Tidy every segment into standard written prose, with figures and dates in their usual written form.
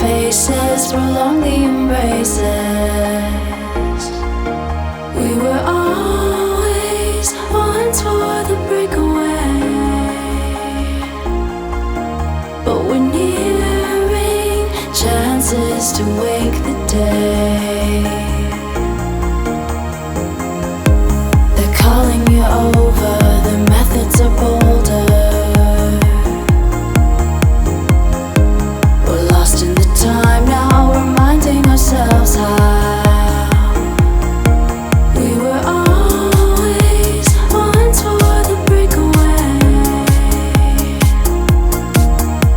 faces prolong the embraces. We were always one for the breakaway, but we're nearing chances to wake the day. They're calling you over, the methods are bolder. Time now, reminding ourselves how we were always once for the breakaway,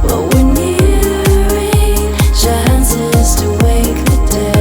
but we're nearing chances to wake the day.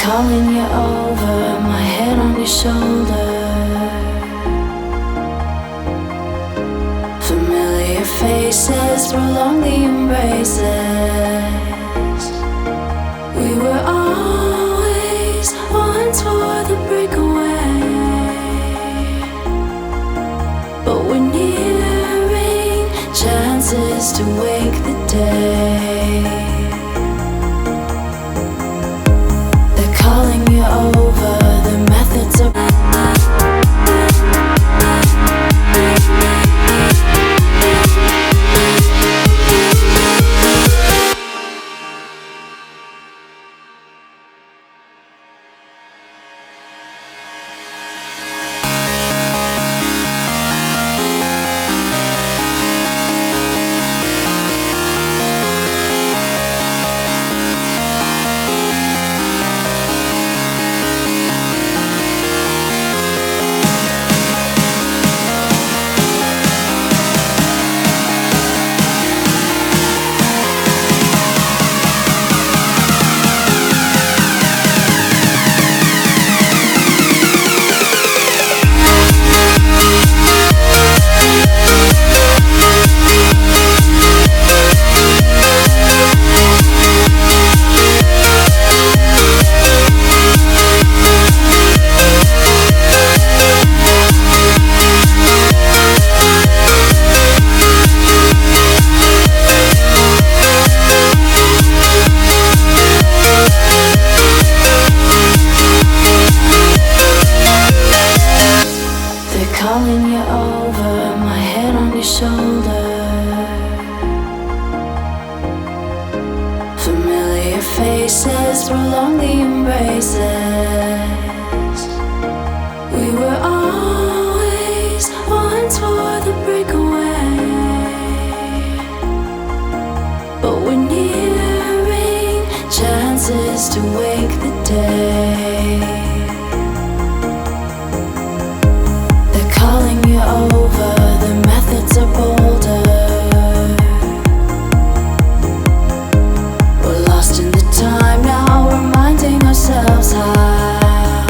Calling you over, my head on your shoulder. Familiar faces prolong the embraces. We were always once for the breakaway, but we're nearing chances to wake the day. Calling you over, the methods are your shoulder. Familiar faces prolong the embraces. We were always one for the breakaway, but we're nearing chances to wake the day. They're calling you over, the methods are bolder. We're lost in the time now, reminding ourselves how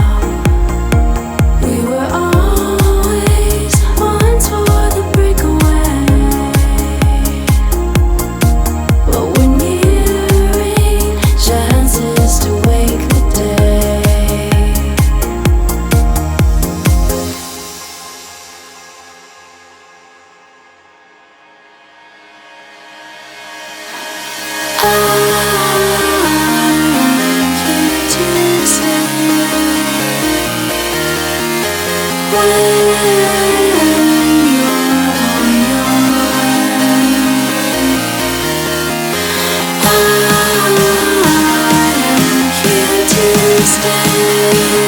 we were always one for the breakaway, but we're nearing chances to wake the day. Stay.